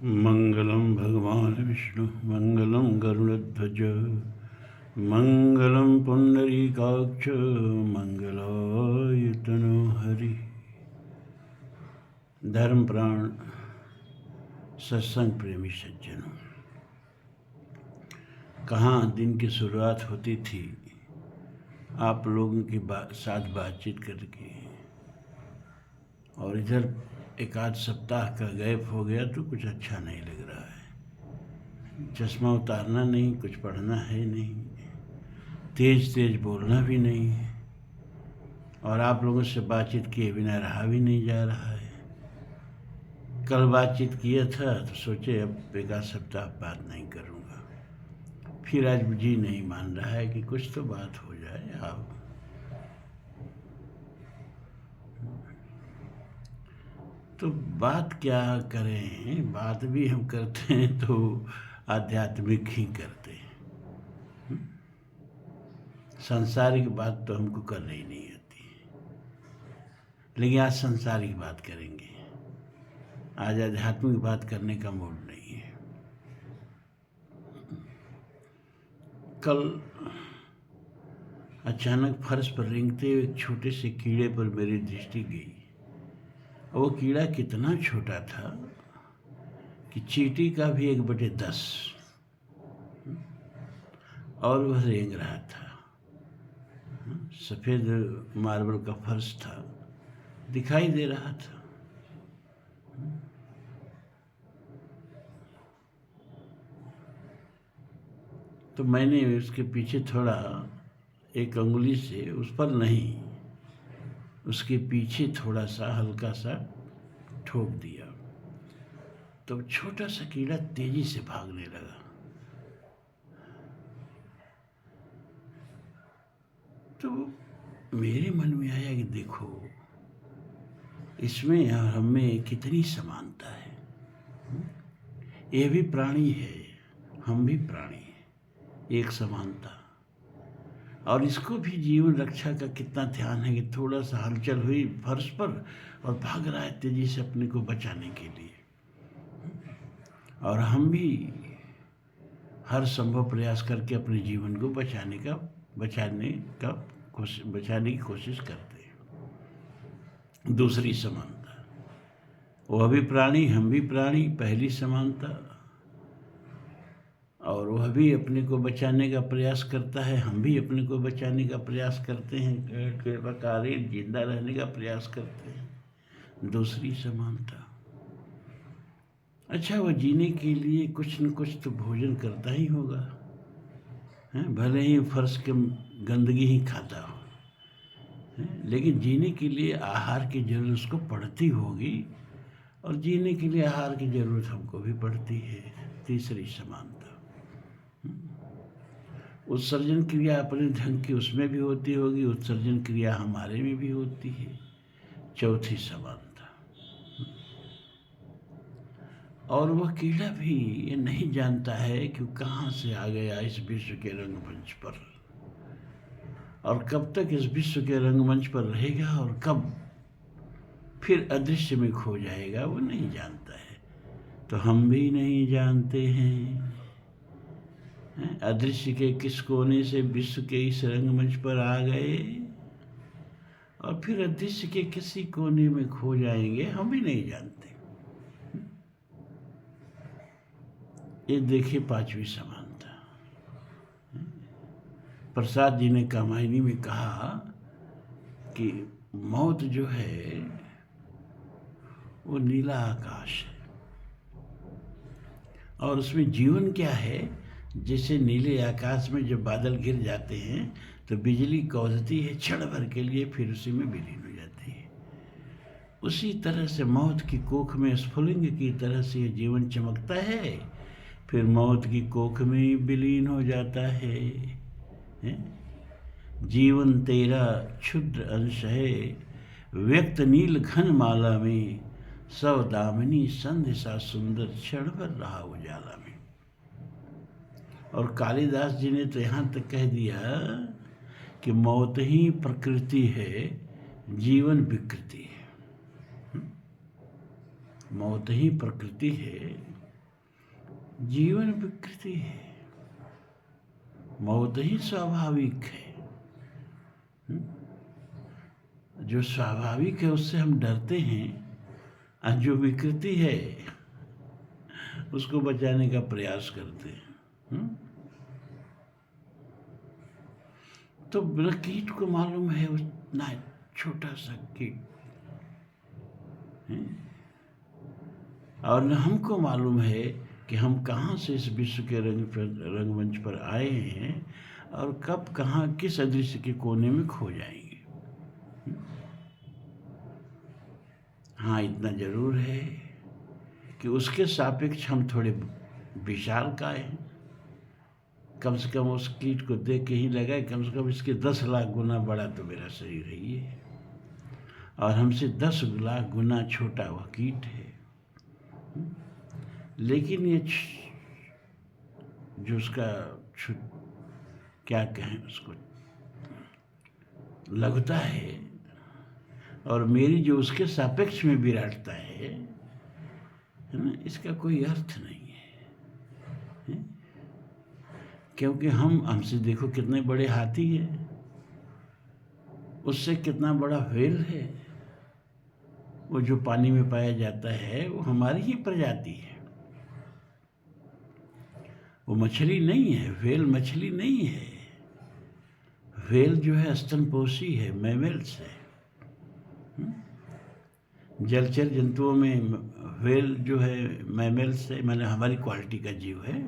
मंगलम भगवान विष्णु मंगलम गरुड़ध्वज मंगलम पुंडरीकाक्ष मंगलाय तनोहरि। धर्म प्राण सत्संग प्रेमी सज्जनों, कहाँ दिन की शुरुआत होती थी आप लोगों के साथ बातचीत करके, और इधर एक आध सप्ताह का गैप हो गया तो कुछ अच्छा नहीं लग रहा है। चश्मा उतारना नहीं, कुछ पढ़ना है नहीं, तेज तेज बोलना भी नहीं है, और आप लोगों से बातचीत किए बिना रहा भी नहीं जा रहा है। कल बातचीत किया था तो सोचे अब एक आध सप्ताह बात नहीं करूँगा, फिर आज जी नहीं मान रहा है कि कुछ तो बात हो जाए। आप तो बात क्या करें, बात भी हम करते हैं तो आध्यात्मिक ही करते हैं। सांसारिक बात तो हमको करनी ही नहीं आती, लेकिन आज सांसारिक बात करेंगे। आज आध्यात्मिक बात करने का मूड नहीं है। कल अचानक फर्श पर रेंगते हुए एक छोटे से कीड़े पर मेरी दृष्टि गई। वो कीड़ा कितना छोटा था कि चींटी का भी 1/10, और वह रेंग रहा था। सफ़ेद मार्बल का फर्श था, दिखाई दे रहा था। तो मैंने उसके पीछे थोड़ा एक अंगुली से, उस पर नहीं, उसके पीछे थोड़ा सा हल्का सा ठोक दिया, तो छोटा सा कीड़ा तेजी से भागने लगा। तो मेरे मन में आया कि देखो, इसमें और हमें कितनी समानता है। ये भी प्राणी है, हम भी प्राणी हैं, एक समानता। और इसको भी जीवन रक्षा का कितना ध्यान है कि थोड़ा सा हलचल हुई फर्श पर और भाग रहा है तेजी से अपने को बचाने के लिए। और हम भी हर संभव प्रयास करके अपने जीवन को बचाने की कोशिश करते हैं। दूसरी समानता, वह भी प्राणी, हम भी प्राणी, पहली समानता। और वह भी अपने को बचाने का प्रयास करता है, हम भी अपने को बचाने का प्रयास करते हैं, कृपाकारी जिंदा रहने का प्रयास करते हैं। दूसरी समानता, अच्छा, वह जीने के लिए कुछ न कुछ तो भोजन करता ही होगा, है? भले ही फर्श के गंदगी ही खाता हो, है? लेकिन जीने के लिए आहार की जरूरत उसको पड़ती होगी, और जीने के लिए आहार की जरूरत हमको भी पड़ती है। तीसरी समानता, उत्सर्जन क्रिया अपने ढंग की उसमें भी होती होगी, उत्सर्जन क्रिया हमारे में भी होती है। चौथी समानता, और वह कीड़ा भी ये नहीं जानता है कि कहाँ से आ गया इस विश्व के रंगमंच पर, और कब तक इस विश्व के रंगमंच पर रहेगा, और कब फिर अदृश्य में खो जाएगा, वो नहीं जानता है। तो हम भी नहीं जानते हैं अदृश्य के किस कोने से विश्व के इस रंगमंच पर आ गए, और फिर अदृश्य के किसी कोने में खो जाएंगे, हम भी नहीं जानते। ये देखिए पांचवी समानता। प्रसाद जी ने कामायनी में कहा कि मौत जो है वो नीला आकाश है, और उसमें जीवन क्या है। जैसे नीले आकाश में जब बादल घिर जाते हैं तो बिजली कौंधती है क्षण भर के लिए, फिर उसी में विलीन हो जाती है। उसी तरह से मौत की कोख में स्फुलिंग की तरह से जीवन चमकता है, फिर मौत की कोख में विलीन हो जाता है। जीवन तेरा क्षुद्र अंश है, व्यक्त नील घन माला में, सव दामिनी संध्या सा सुंदर क्षण भर रहा उजाला में। और कालिदास जी ने तो यहाँ तक कह दिया कि मौत ही प्रकृति है, जीवन विकृति है। मौत ही प्रकृति है, जीवन विकृति है, मौत ही स्वाभाविक है। जो स्वाभाविक है उससे हम डरते हैं, और जो विकृति है उसको बचाने का प्रयास करते हैं। तो कीट को मालूम है उतना छोटा सा कीट, और न हमको मालूम है कि हम कहाँ से इस विश्व के रंगमंच पर आए हैं और कब कहाँ किस अदृश्य के कोने में खो जाएंगे। हाँ, इतना जरूर है कि उसके सापेक्ष हम थोड़े विशालकाय हैं। कम से कम उस कीट को देख के ही लगा कम से कम इसके 10 लाख गुना बड़ा तो मेरा शरीर है ये, और हमसे 10 लाख गुना छोटा वह कीट है। लेकिन ये जो उसका क्या कहें उसको लगता है, और मेरी जो उसके सापेक्ष में विराटता है ना, इसका कोई अर्थ नहीं है। क्योंकि हमसे देखो कितने बड़े हाथी हैं, उससे कितना बड़ा व्हेल है, वो जो पानी में पाया जाता है वो हमारी ही प्रजाति है। वो मछली नहीं है, व्हेल मछली नहीं है। व्हेल जो है स्तनपोषी है, मैमल्स है। जलचर जंतुओं में व्हेल जो है मैमल्स है, मतलब हमारी क्वालिटी का जीव है।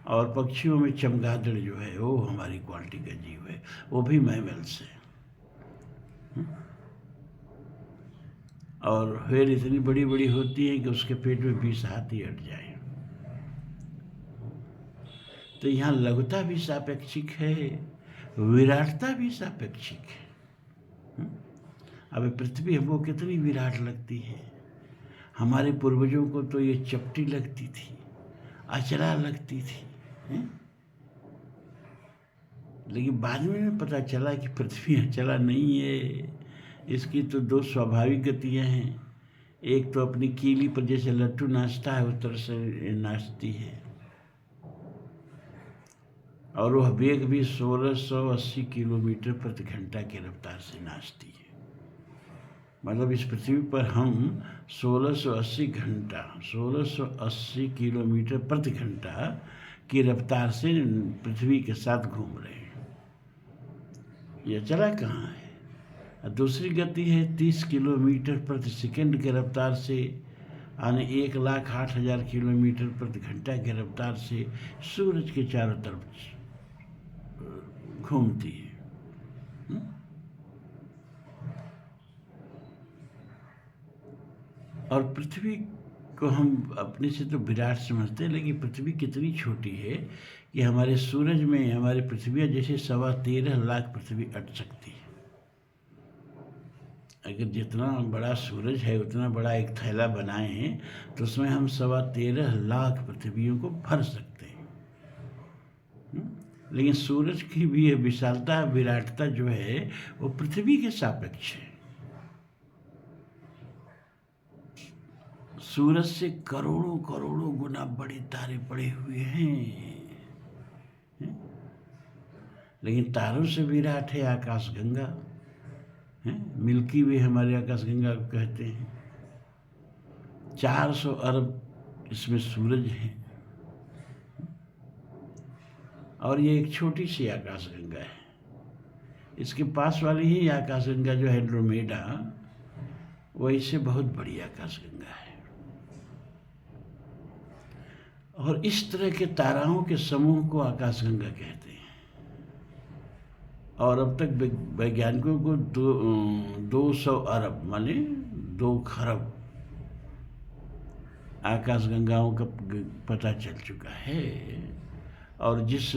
और पक्षियों में चमगादड़ जो है वो हमारी क्वालिटी का जीव है, वो भी मैमल्स है। और व्हेल इतनी बड़ी बड़ी होती है कि उसके पेट में 20 हाथी अट जाए। तो यहाँ लघुता भी सापेक्षिक है, विराटता भी सापेक्षिक है। अब पृथ्वी हमको कितनी विराट लगती है। हमारे पूर्वजों को तो ये चपटी लगती थी, अचला लगती थी, लेकिन बाद में पता चला कि पृथ्वी अचला नहीं है। इसकी तो 2 स्वाभाविक गतियाँ हैं। एक तो अपनी कीली पर जैसे लट्टू नाचता है उस तरह से नाचती है, और वह वेग भी 1680 किलोमीटर प्रति घंटा की रफ्तार से नाचती है। मतलब इस पृथ्वी पर हम 1680 किलोमीटर प्रति घंटा की रफ्तार से पृथ्वी के साथ घूम रहे हैं। यह चला कहाँ है। दूसरी गति है 30 किलोमीटर प्रति सेकंड की रफ्तार से, यानी 1,08,000 किलोमीटर प्रति घंटा की रफ्तार से सूरज के चारों तरफ घूमती है। और पृथ्वी को हम अपने से तो विराट समझते हैं, लेकिन पृथ्वी कितनी छोटी है कि हमारे सूरज में हमारी पृथ्वी जैसे 13.25 लाख पृथ्वी अट सकती है। अगर जितना बड़ा सूरज है उतना बड़ा एक थैला बनाए हैं तो उसमें हम 13.25 लाख पृथ्वियों को भर सकते हैं। लेकिन सूरज की भी ये विशालता विराटता जो है वो पृथ्वी के सापेक्ष है। सूरज से करोड़ों करोड़ों गुना बड़े तारे पड़े हुए हैं, लेकिन तारों से विराट है आकाशगंगा, मिल्की वे हमारे आकाशगंगा को कहते हैं। 400 अरब इसमें सूरज हैं, और ये एक छोटी सी आकाशगंगा है। इसके पास वाली ही आकाशगंगा जो एंड्रोमेडा, वह इससे बहुत बड़ी आकाशगंगा है। और इस तरह के ताराओं के समूह को आकाशगंगा कहते हैं। और अब तक वैज्ञानिकों को 200 अरब माने 2 खरब आकाशगंगाओं का पता चल चुका है। और जिस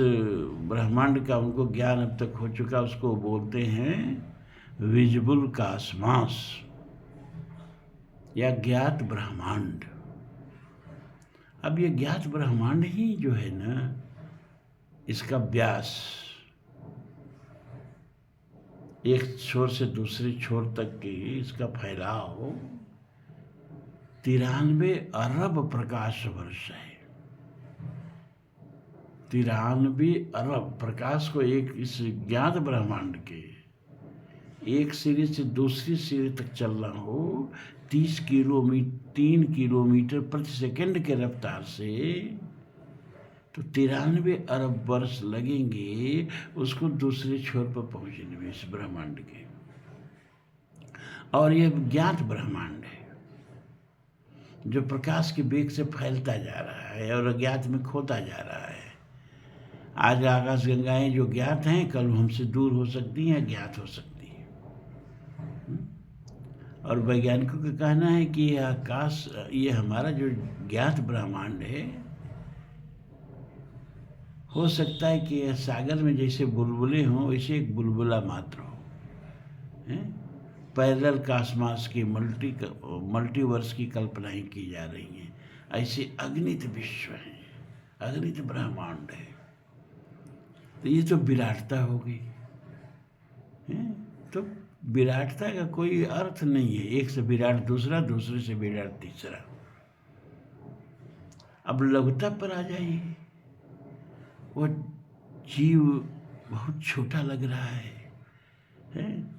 ब्रह्मांड का उनको ज्ञान अब तक हो चुका उसको बोलते हैं विजिबल कॉस्मॉस या ज्ञात ब्रह्मांड। अब ये ज्ञात ब्रह्मांड ही जो है ना, इसका व्यास एक छोर से दूसरे छोर तक की इसका फैलाव 93 अरब प्रकाश वर्ष है। 93 अरब प्रकाश को एक इस ज्ञात ब्रह्मांड के एक सिरे से दूसरी सिरे तक चलना हो 3 किलोमीटर प्रति सेकंड के रफ्तार से, तो 93 अरब वर्ष लगेंगे उसको दूसरे छोर पर पहुंचने में इस ब्रह्मांड के। और यह ज्ञात ब्रह्मांड है जो प्रकाश के वेग से फैलता जा रहा है और अज्ञात में खोता जा रहा है। आज आकाश गंगाएं जो ज्ञात हैं कल हमसे दूर हो सकती हैं, ज्ञात हो सकती हैं। और वैज्ञानिकों का कहना है कि यह आकाश, ये हमारा जो ज्ञात ब्रह्मांड है, हो सकता है कि यह सागर में जैसे बुलबुले हों वैसे एक बुलबुला मात्र हो। पैरेलल कॉस्मॉस की मल्टीवर्स की कल्पनाएं की जा रही हैं। ऐसे अगणित विश्व हैं, अगणित ब्रह्मांड है। तो ये तो विराटता हो गई। तो विराटता का कोई अर्थ नहीं है। एक से विराट दूसरा, दूसरे से विराट तीसरा। अब लघुता पर आ जाइए। वो जीव बहुत छोटा लग रहा है,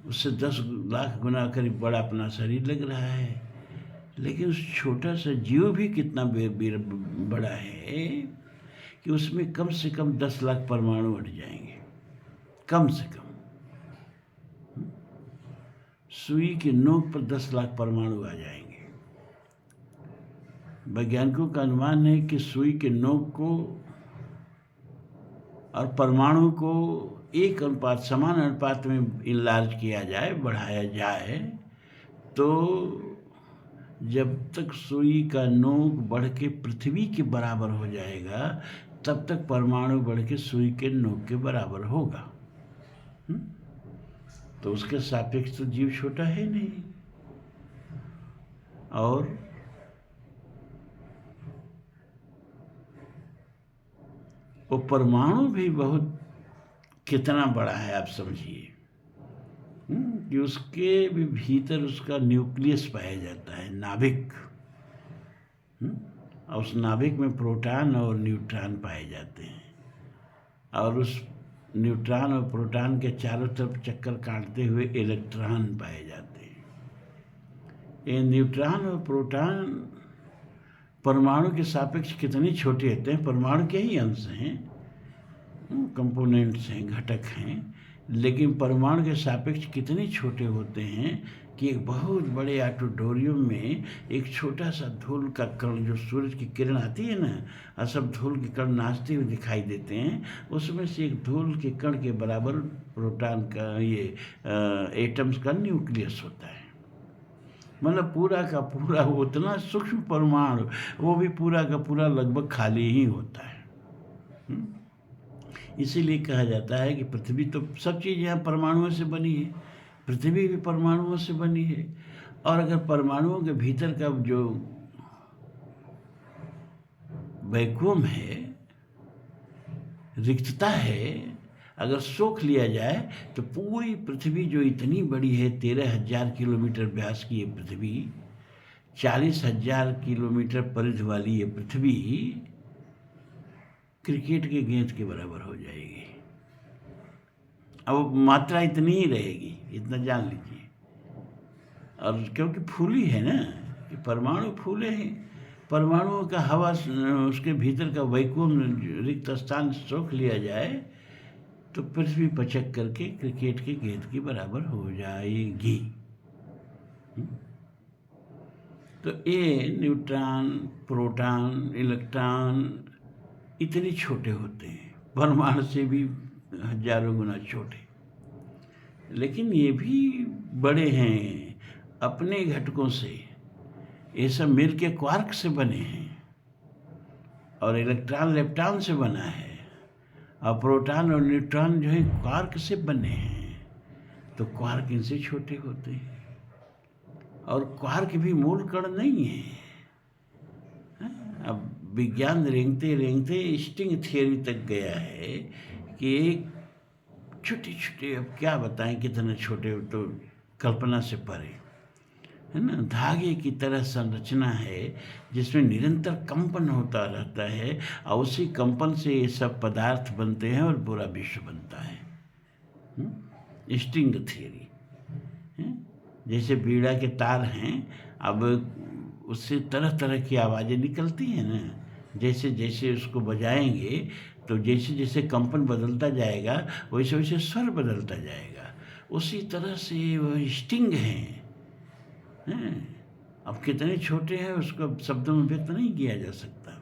उससे 10 लाख गुना करीब बड़ा अपना शरीर लग रहा है, लेकिन उस छोटा सा जीव भी कितना बड़ा है कि उसमें कम से कम 10 लाख परमाणु अट जाएंगे, कम से कम। सुई के नोक पर 10 लाख परमाणु आ जाएंगे। वैज्ञानिकों का अनुमान है कि सुई के नोक को और परमाणु को एक अनुपात, समान अनुपात में इनलार्ज किया जाए, बढ़ाया जाए, तो जब तक सुई का नोक बढ़ के पृथ्वी के बराबर हो जाएगा तब तक परमाणु बढ़ के सुई के नोक के बराबर होगा। तो उसके सापेक्ष तो जीव छोटा है नहीं। और वो परमाणु भी बहुत कितना बड़ा है आप समझिए कि उसके भी भीतर उसका न्यूक्लियस पाया जाता है, नाभिक। और उस नाभिक में प्रोटॉन और न्यूट्रॉन पाए जाते हैं, और उस न्यूट्रॉन और प्रोटॉन के चारों तरफ चक्कर काटते हुए इलेक्ट्रॉन पाए जाते हैं। ये न्यूट्रॉन और प्रोटॉन परमाणु के सापेक्ष कितने छोटे होते हैं। परमाणु के ही अंश हैं, कंपोनेंट्स हैं, घटक हैं, लेकिन परमाणु के सापेक्ष कितने छोटे होते हैं कि एक बहुत बड़े ऑडिटोरियम में एक छोटा सा धूल का कण, जो सूरज की किरण आती है ना, और सब धूल के कण नाचते हुए दिखाई देते हैं, उसमें से एक धूल के कण के बराबर प्रोटॉन का, ये एटम्स का न्यूक्लियस होता है। मतलब पूरा का पूरा उतना सूक्ष्म परमाणु, वो भी पूरा का पूरा लगभग खाली ही होता है। इसीलिए कहा जाता है कि पृथ्वी, तो सब चीज़ यहाँ परमाणुओं से बनी है, पृथ्वी भी परमाणुओं से बनी है। और अगर परमाणुओं के भीतर का जो वैक्यूम है, रिक्तता है, अगर सोख लिया जाए तो पूरी पृथ्वी जो इतनी बड़ी है, 13,000 किलोमीटर व्यास की ये पृथ्वी, 40,000 किलोमीटर परिधि वाली ये पृथ्वी क्रिकेट के गेंद के बराबर हो जाएगी। अब मात्रा इतनी ही रहेगी, इतना जान लीजिए। और क्योंकि फूली है ना, कि परमाणु फूले हैं, परमाणुओं का हवा, उसके भीतर का वैक्यूम, रिक्त स्थान सोख लिया जाए तो पृथ्वी पचक करके क्रिकेट के गेंद के बराबर हो जाएगी। तो ये न्यूट्रॉन, प्रोटॉन, इलेक्ट्रॉन इतने छोटे होते हैं, परमाणु से भी हजारों गुना छोटे, लेकिन ये भी बड़े हैं अपने घटकों से। ये सब मिल के क्वार्क से बने हैं, और इलेक्ट्रॉन लेप्टॉन से बना है, और प्रोटॉन और न्यूट्रॉन जो है क्वार्क से बने हैं। तो क्वार्क इनसे छोटे होते हैं, और क्वार्क भी मूल कण नहीं है। अब विज्ञान रेंगते रेंगते स्ट्रिंग थियरी तक गया है कि एक छोटे छोटे, अब क्या बताएं कितने छोटे, तो कल्पना से परे है ना, धागे की तरह संरचना है जिसमें निरंतर कंपन होता रहता है और उसी कंपन से ये सब पदार्थ बनते हैं और पूरा विश्व बनता है। स्ट्रिंग थियरी, जैसे बीड़ा के तार हैं, अब उससे तरह तरह की आवाज़ें निकलती हैं ना, जैसे जैसे उसको बजाएंगे तो जैसे जैसे कंपन बदलता जाएगा वैसे वैसे स्वर बदलता जाएगा। उसी तरह से वह स्ट्रिंग हैं। अब कितने छोटे हैं उसको शब्दों में व्यक्त नहीं किया जा सकता,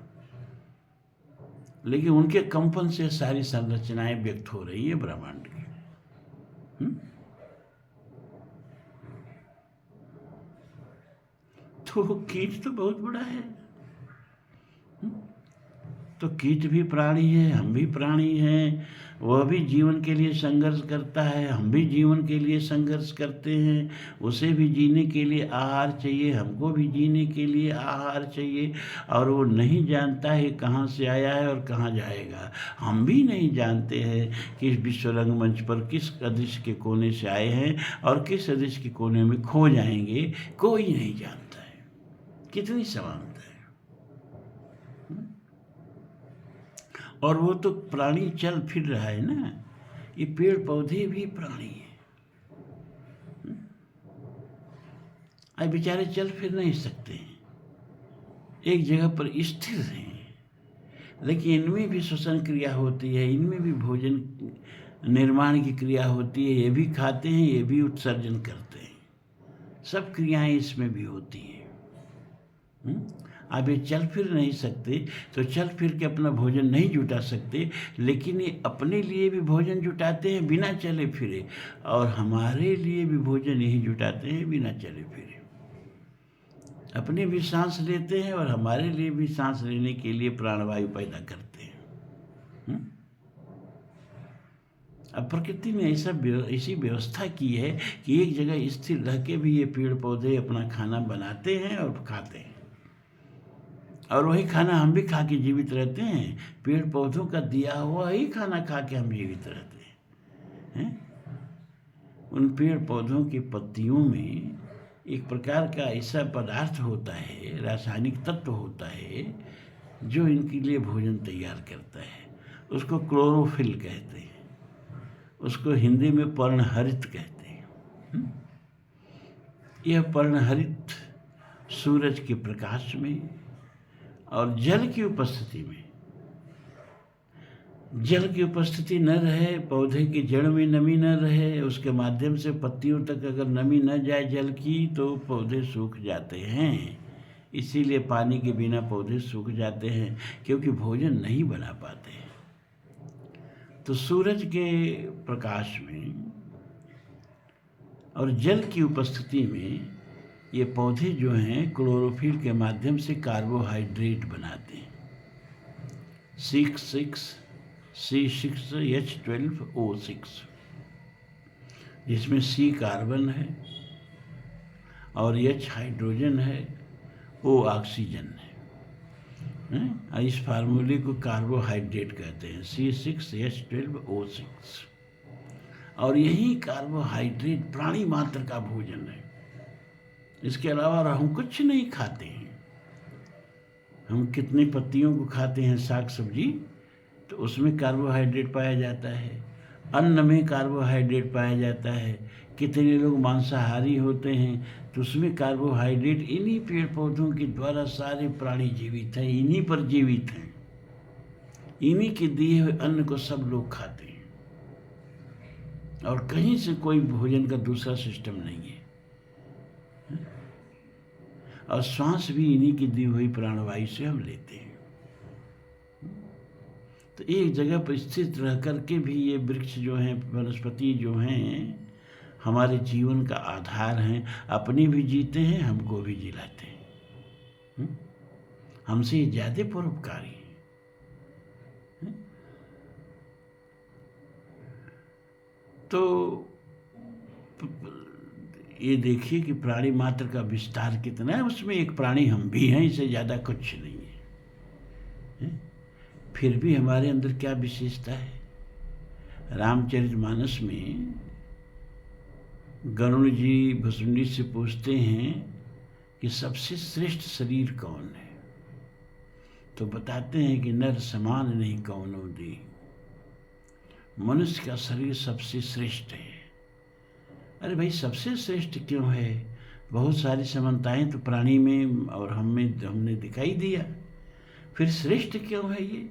लेकिन उनके कंपन से सारी संरचनाएं व्यक्त हो रही है ब्रह्मांड की। तो कीट तो बहुत बड़ा है। तो कीट भी प्राणी है, हम भी प्राणी हैं, वह भी जीवन के लिए संघर्ष करता है, हम भी जीवन के लिए संघर्ष करते हैं। उसे भी जीने के लिए आहार चाहिए, हमको भी जीने के लिए आहार चाहिए, और वो नहीं जानता है कहाँ से आया है और कहाँ जाएगा। हम भी नहीं जानते हैं कि इस विश्व रंगमंच पर किस अदृश्य के कोने से आए हैं और किस अदृश्य के कोने में खो जाएंगे, कोई नहीं जानता है। कितनी समानता है। और वो तो प्राणी चल फिर रहा है ना, ये पेड़ पौधे भी प्राणी हैं। अब बेचारे चल फिर नहीं सकते हैं, एक जगह पर स्थिर हैं, लेकिन इनमें भी श्वसन क्रिया होती है, इनमें भी भोजन निर्माण की क्रिया होती है, ये भी खाते हैं, ये भी उत्सर्जन करते हैं, सब क्रियाएं इसमें भी होती हैं। अब ये चल फिर नहीं सकते तो चल फिर के अपना भोजन नहीं जुटा सकते, लेकिन ये अपने लिए भी भोजन जुटाते हैं बिना चले फिरे, और हमारे लिए भी भोजन यही जुटाते हैं बिना चले फिरे। अपने भी सांस लेते हैं और हमारे लिए भी सांस लेने के लिए प्राणवायु पैदा करते हैं। अब प्रकृति ने ऐसी व्यवस्था की है कि एक जगह स्थिर रह के भी ये पेड़ पौधे अपना खाना बनाते हैं और खाते हैं, और वही खाना हम भी खा के जीवित रहते हैं। पेड़ पौधों का दिया हुआ ही खाना खा के हम जीवित रहते हैं। उन पेड़ पौधों की पत्तियों में एक प्रकार का ऐसा पदार्थ होता है, रासायनिक तत्व होता है, जो इनके लिए भोजन तैयार करता है। उसको क्लोरोफिल कहते हैं, उसको हिंदी में पर्णहरित कहते हैं। यह पर्णहरित सूरज के प्रकाश में और जल की उपस्थिति में, जल की उपस्थिति न रहे, पौधे की जड़ में नमी न रहे, उसके माध्यम से पत्तियों तक अगर नमी न जाए जल की तो पौधे सूख जाते हैं। इसीलिए पानी के बिना पौधे सूख जाते हैं, क्योंकि भोजन नहीं बना पाते। तो सूरज के प्रकाश में और जल की उपस्थिति में ये पौधे जो हैं क्लोरोफिल के माध्यम से कार्बोहाइड्रेट बनाते हैं। C6H12O6, जिसमें C कार्बन है और H हाइड्रोजन है, O ऑक्सीजन है। इस फार्मूले को कार्बोहाइड्रेट कहते हैं, C6H12O6। और यही कार्बोहाइड्रेट प्राणी मात्र का भोजन है। इसके अलावा हम कुछ नहीं खाते हैं। हम कितनी पत्तियों को खाते हैं, साग सब्जी, तो उसमें कार्बोहाइड्रेट पाया जाता है। अन्न में कार्बोहाइड्रेट पाया जाता है। कितने लोग मांसाहारी होते हैं तो उसमें कार्बोहाइड्रेट, इन्हीं पेड़ पौधों के द्वारा सारे प्राणी जीवित हैं, इन्हीं पर जीवित हैं। इन्हीं के दिए हुए अन्न को सब लोग खाते हैं, और कहीं से कोई भोजन का दूसरा सिस्टम नहीं है। और श्वास भी इन्हीं की दी हुई प्राणवायु से हम लेते हैं। तो एक जगह पर स्थित रह करके भी ये वृक्ष जो हैं, वनस्पति जो हैं, हमारे जीवन का आधार हैं। अपनी भी जीते हैं, हमको भी जिलाते हैं। हमसे ये ज़्यादा परोपकारी हैं। तो ये देखिए कि प्राणी मात्र का विस्तार कितना है। उसमें एक प्राणी हम भी हैं, इससे ज़्यादा कुछ नहीं है। फिर भी हमारे अंदर क्या विशेषता है। रामचरितमानस में गरुड़ जी भुसुंडी से पूछते हैं कि सबसे श्रेष्ठ शरीर कौन है, तो बताते हैं कि नर समान नहीं कौनो दी, मनुष्य का शरीर सबसे श्रेष्ठ है। अरे भाई, सबसे श्रेष्ठ क्यों है? बहुत सारी समानताएं तो प्राणी में और हमने दिखाई दिया, फिर श्रेष्ठ क्यों है ये?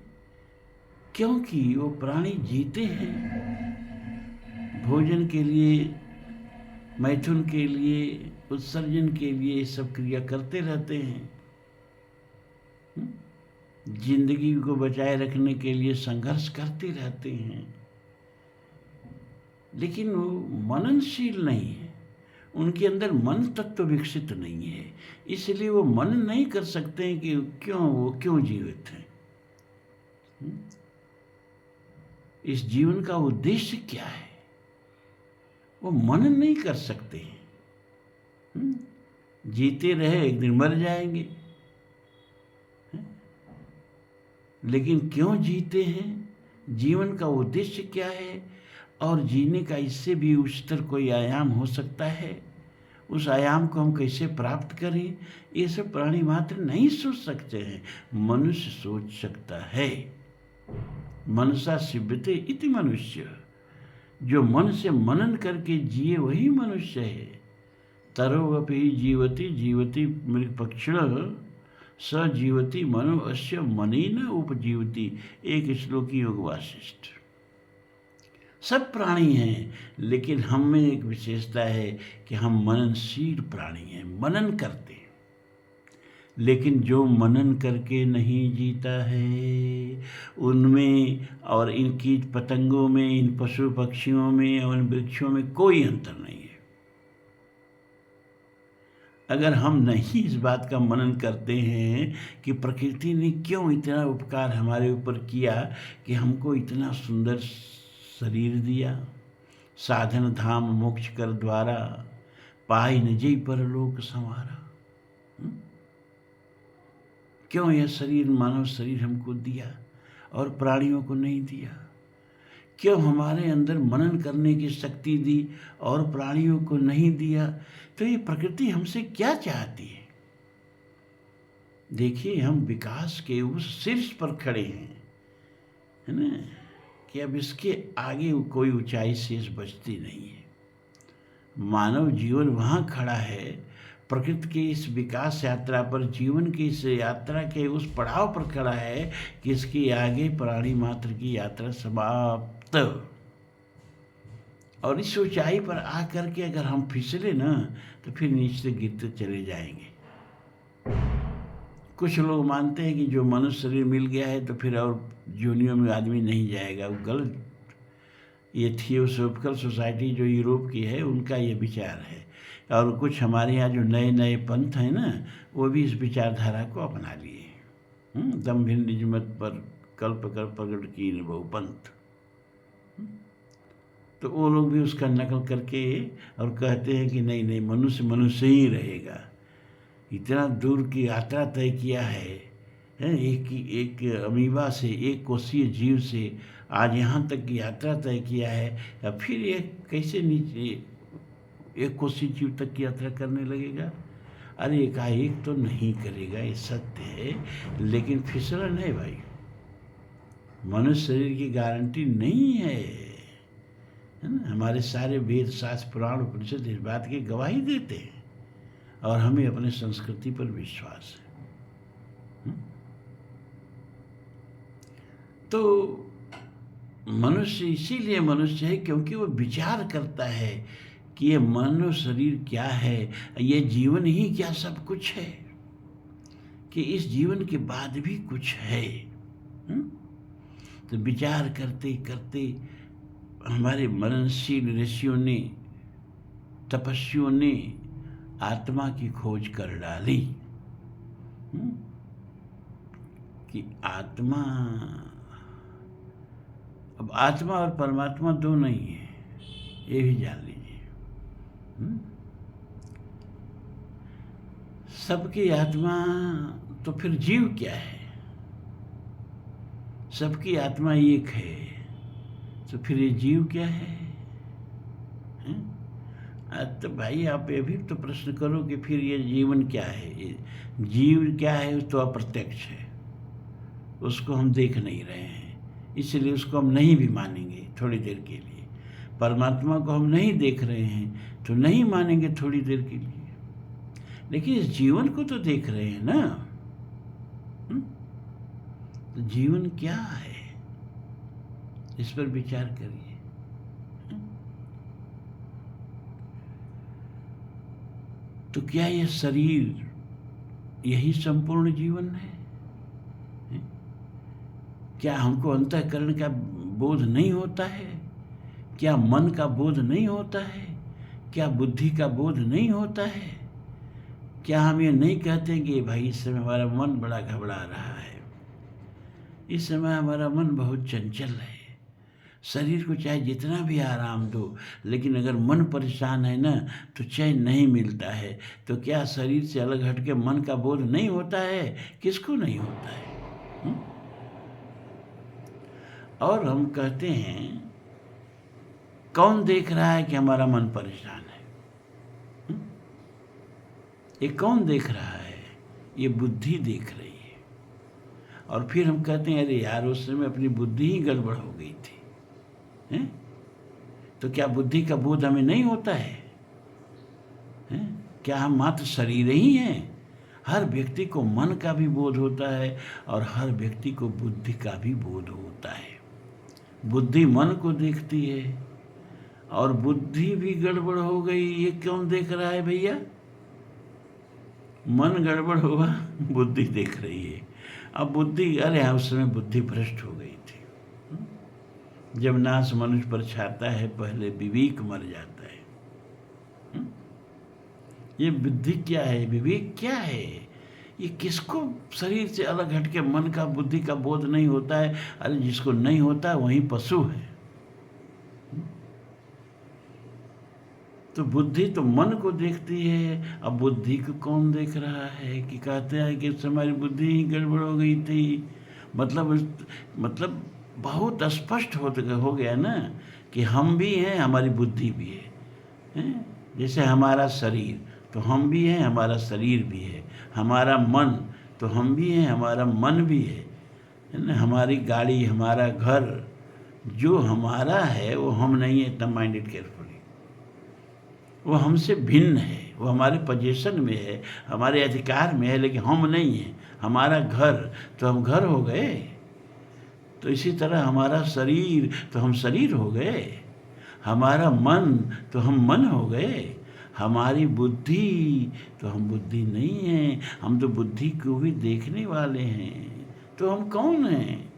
क्योंकि वो प्राणी जीते हैं, भोजन के लिए, मैथुन के लिए, उत्सर्जन के लिए ये सब क्रिया करते रहते हैं। जिंदगी को बचाए रखने के लिए संघर्ष करते रहते हैं, लेकिन वो मननशील नहीं है, उनके अंदर मन तत्व विकसित नहीं है, इसलिए वो मनन नहीं कर सकते हैं कि वो क्यों जीवित हैं, इस जीवन का उद्देश्य क्या है, वो मनन नहीं कर सकते हैं। जीते रहे, एक दिन मर जाएंगे, लेकिन क्यों जीते हैं, जीवन का उद्देश्य क्या है, और जीने का इससे भी उच्चतर कोई आयाम हो सकता है, उस आयाम को हम कैसे प्राप्त करें, ये सब प्राणी मात्र नहीं सोच सकते हैं, मनुष्य सोच सकता है। मनसा सिव्यते इति मनुष्य, जो मन से मनन करके जिए वही मनुष्य है। तरोवपि जीवति जीवति मृगपक्षिण स जीवति मनो अस्य मनेन उपजीवति, एक श्लोकी योग वासिष्ठ। सब प्राणी हैं, लेकिन हम में एक विशेषता है कि हम मननशील प्राणी हैं, मनन करते हैं। लेकिन जो मनन करके नहीं जीता है, उनमें और इन कीट पतंगों में, इन पशु पक्षियों में और इन वृक्षों में कोई अंतर नहीं है। अगर हम नहीं इस बात का मनन करते हैं कि प्रकृति ने क्यों इतना उपकार हमारे ऊपर किया कि हमको इतना सुंदर शरीर दिया, साधन धाम मोक्ष कर द्वारा, पाई न जई परलोक संवारा, क्यों यह शरीर, मानव शरीर हमको दिया और प्राणियों को नहीं दिया? क्यों हमारे अंदर मनन करने की शक्ति दी और प्राणियों को नहीं दिया? तो ये प्रकृति हमसे क्या चाहती है? देखिए, हम विकास के उस शीर्ष पर खड़े हैं, है ना, कि अब इसके आगे कोई ऊंचाई शेष बचती नहीं है। मानव जीवन वहाँ खड़ा है, प्रकृति की इस विकास यात्रा पर, जीवन की इस यात्रा के उस पड़ाव पर खड़ा है कि इसके आगे प्राणी मात्र की यात्रा समाप्त। और इस ऊंचाई पर आकर के अगर हम फिसले ना, तो फिर नीचे गिरते चले जाएंगे। कुछ लोग मानते हैं कि जो मनुष्य शरीर मिल गया है तो फिर और योनियों में आदमी नहीं जाएगा, वो गलत। ये थियोसॉफिकल सोसाइटी जो यूरोप की है, उनका ये विचार है। और कुछ हमारे यहाँ जो नए नए पंथ हैं ना, वो भी इस विचारधारा को अपना लिए। दम भिन्न निजमत पर कल्प कर प्रगट की बहु पंथ, तो वो लोग भी उसका नकल करके और कहते हैं कि नहीं नहीं, मनुष्य मनुष्य ही रहेगा। इतना दूर की यात्रा तय किया है, एक अमीबा से, एक कोषीय जीव से आज यहाँ तक की यात्रा तय किया है, अब फिर ये कैसे नीचे एक कोषीय जीव तक की यात्रा करने लगेगा? अरे एकाएक तो नहीं करेगा, ये सत्य है, लेकिन फिसलन है भाई। मनुष्य शरीर की गारंटी नहीं है ना? हमारे सारे वेद शास्त्र पुराण उपनिषद इस बात की गवाही देते हैं, और हमें अपने संस्कृति पर विश्वास है। तो मनुष्य इसीलिए मनुष्य है क्योंकि वो विचार करता है कि ये मानव शरीर क्या है, ये जीवन ही क्या सब कुछ है, कि इस जीवन के बाद भी कुछ है। तो विचार करते करते हमारे मननशील ऋषियों ने, तपस्वियों ने आत्मा की खोज कर डाली कि आत्मा, अब आत्मा और परमात्मा दो नहीं है, ये भी जान लीजिए। सबकी आत्मा, तो फिर जीव क्या है? सबकी आत्मा एक है, तो फिर ये जीव क्या है? तो भाई आप ये भी तो प्रश्न करो कि फिर ये जीवन क्या है, ये जीव क्या है, तो अप्रत्यक्ष है, उसको हम देख नहीं रहे हैं, इसलिए उसको हम नहीं भी मानेंगे थोड़ी देर के लिए। परमात्मा को हम नहीं देख रहे हैं तो नहीं मानेंगे थोड़ी देर के लिए, लेकिन इस जीवन को तो देख रहे हैं ना। तो जीवन क्या है, इस पर विचार करिए। तो क्या यह शरीर यही संपूर्ण जीवन है? क्या हमको अंतःकरण का बोध नहीं होता है? क्या मन का बोध नहीं होता है? क्या बुद्धि का बोध नहीं होता है? क्या हम ये नहीं कहते कि भाई इस समय हमारा मन बड़ा घबरा रहा है, इस समय हमारा मन बहुत चंचल है, शरीर को चाहे जितना भी आराम दो, लेकिन अगर मन परेशान है ना तो चैन नहीं मिलता है। तो क्या शरीर से अलग हट के मन का बोध नहीं होता है? किसको नहीं होता है? और हम कहते हैं कौन देख रहा है कि हमारा मन परेशान है? ये कौन देख रहा है? ये बुद्धि देख रही है। और फिर हम कहते हैं अरे यार उस समय अपनी बुद्धि ही गड़बड़ हो गई थी। हैं? तो क्या बुद्धि का बोध हमें नहीं होता है? हैं? क्या हम मात्र शरीर ही हैं? हर व्यक्ति को मन का भी बोध होता है और हर व्यक्ति को बुद्धि का भी बोध होता है। बुद्धि मन को देखती है और बुद्धि भी गड़बड़ हो गई, ये कौन देख रहा है भैया? मन गड़बड़ होगा, बुद्धि देख रही है। अब बुद्धि, अरे हाँ उस समय बुद्धि भ्रष्ट हो गई थी। जब नाश मनुष्य पर छाता है पहले विवेक मर जाता है। ये बुद्धि क्या है, विवेक क्या है? ये किसको शरीर से अलग हट के मन का बुद्धि का बोध नहीं होता है? अरे जिसको नहीं होता वही पशु है। तो बुद्धि तो मन को देखती है। अब बुद्धि को कौन देख रहा है कि कहते हैं कि हमारी बुद्धि ही गड़बड़ हो गई थी। मतलब बहुत स्पष्ट हो गया ना कि हम भी हैं, हमारी बुद्धि भी है। जैसे हमारा शरीर तो हम भी हैं, हमारा शरीर भी है। हमारा मन तो हम भी हैं, हमारा मन भी है ना। हमारी गाड़ी, हमारा घर, जो हमारा है वो हम नहीं है। एकदम माइंडेड केयरफुली, वो हमसे भिन्न है, वो हमारे पोजीशन में है, हमारे अधिकार में है, लेकिन हम नहीं हैं। हमारा घर तो हम घर हो गए, तो इसी तरह हमारा शरीर तो हम शरीर हो गए, हमारा मन तो हम मन हो गए, हमारी बुद्धि तो हम बुद्धि नहीं है, हम तो बुद्धि को भी देखने वाले हैं। तो हम कौन हैं?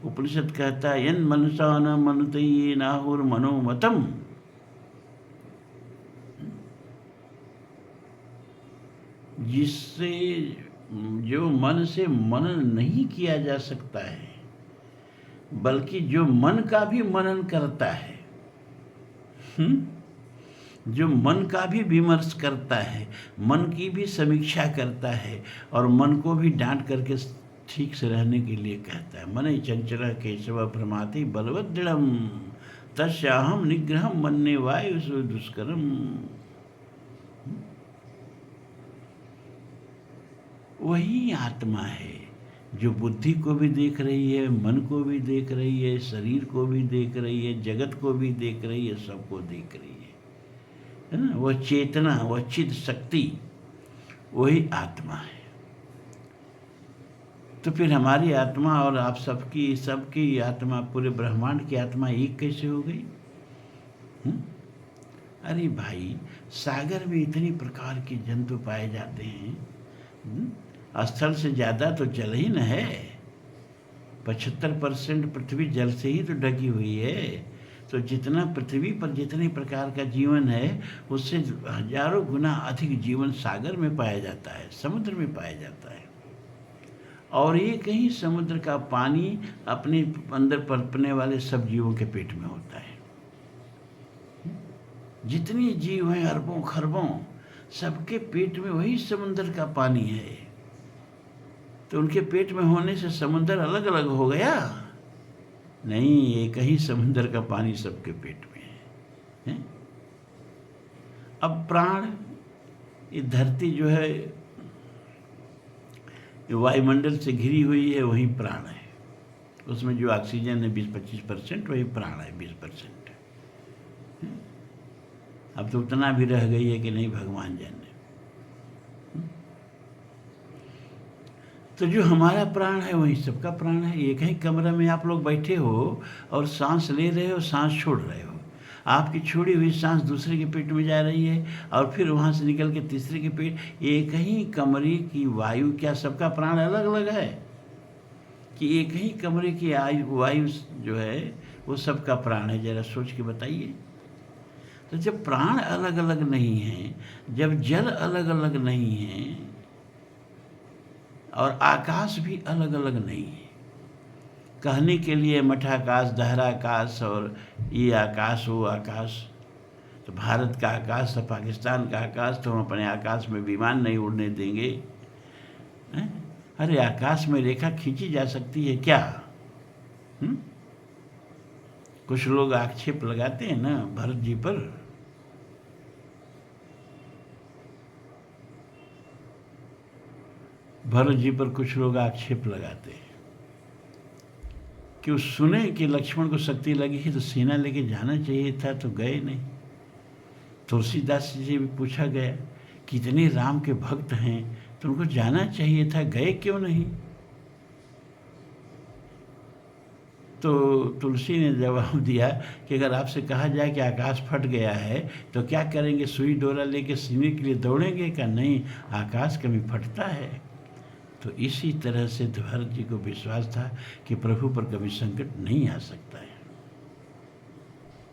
उपनिषद कहता है यन मनसा न मनते नाहुर मनोमतम। जिससे जो मन से मनन नहीं किया जा सकता है, बल्कि जो मन का भी मनन करता है, जो मन का भी विमर्श करता है, मन की भी समीक्षा करता है और मन को भी डांट करके ठीक से रहने के लिए कहता है। मन चंचल केशव प्रमाति बलवत दृढ़म तस्याहम निग्रहम मन्ये वायु दुष्करम। वही आत्मा है जो बुद्धि को भी देख रही है, मन को भी देख रही है, शरीर को भी देख रही है, जगत को भी देख रही है, सबको देख रही है ना। वह चेतना, वह चिद शक्ति, वही आत्मा है। तो फिर हमारी आत्मा और आप सबकी आत्मा, पूरे ब्रह्मांड की आत्मा एक कैसे हो गई? अरे भाई, सागर में इतनी प्रकार के जंतु पाए जाते हैं, स्थल से ज़्यादा तो जल ही न है। 75% पृथ्वी जल से ही तो ढकी हुई है। तो जितना पृथ्वी पर जितने प्रकार का जीवन है, उससे हजारों गुना अधिक जीवन सागर में पाया जाता है, समुद्र में पाया जाता है। और ये कहीं समुद्र का पानी अपने अंदर पनपने वाले सब जीवों के पेट में होता है। जितने जीव हैं, अरबों खरबों, सबके पेट में वही समुद्र का पानी है। तो उनके पेट में होने से समुद्र अलग अलग हो गया? नहीं, एक ही समुद्र का पानी सबके पेट में है। अब प्राण, ये धरती जो है वायुमंडल से घिरी हुई है, वही प्राण है। उसमें जो ऑक्सीजन है 20-25%, वही प्राण है 20%। अब तो उतना भी रह गई है कि नहीं, भगवान जाने। तो जो हमारा प्राण है वही सबका प्राण है। एक ही कमरे में आप लोग बैठे हो और सांस ले रहे हो, सांस छोड़ रहे हो। आपकी छोड़ी हुई सांस दूसरे के पेट में जा रही है और फिर वहाँ से निकल के तीसरे के पेट। एक ही कमरे की वायु, क्या सबका प्राण अलग अलग है? कि एक ही कमरे की वायु जो है वो सबका प्राण है? जरा सोच के बताइए। तो जब प्राण अलग अलग नहीं है, जब जल अलग अलग नहीं है और आकाश भी अलग अलग नहीं है, कहने के लिए मठाकाश, दहराकाश और ये आकाश वो आकाश, तो भारत का आकाश तो पाकिस्तान का आकाश, तो हम अपने आकाश में विमान नहीं उड़ने देंगे हैं? अरे आकाश में रेखा खींची जा सकती है क्या? कुछ लोग आक्षेप लगाते हैं ना भरत जी पर। भरत जी पर कुछ लोग आक्षेप लगाते हैं कि वो सुने कि लक्ष्मण को शक्ति लगी है तो सेना लेके जाना चाहिए था, तो गए नहीं। तुलसीदास जी से भी पूछा गया कितने राम के भक्त हैं, तो उनको जाना चाहिए था, गए क्यों नहीं? तो तुलसी ने जवाब दिया कि अगर आपसे कहा जाए कि आकाश फट गया है तो क्या करेंगे? सुई डोरा लेके सीने के लिए दौड़ेंगे? का नहीं, आकाश कभी फटता है। तो इसी तरह से भरत जी को विश्वास था कि प्रभु पर कभी संकट नहीं आ सकता है।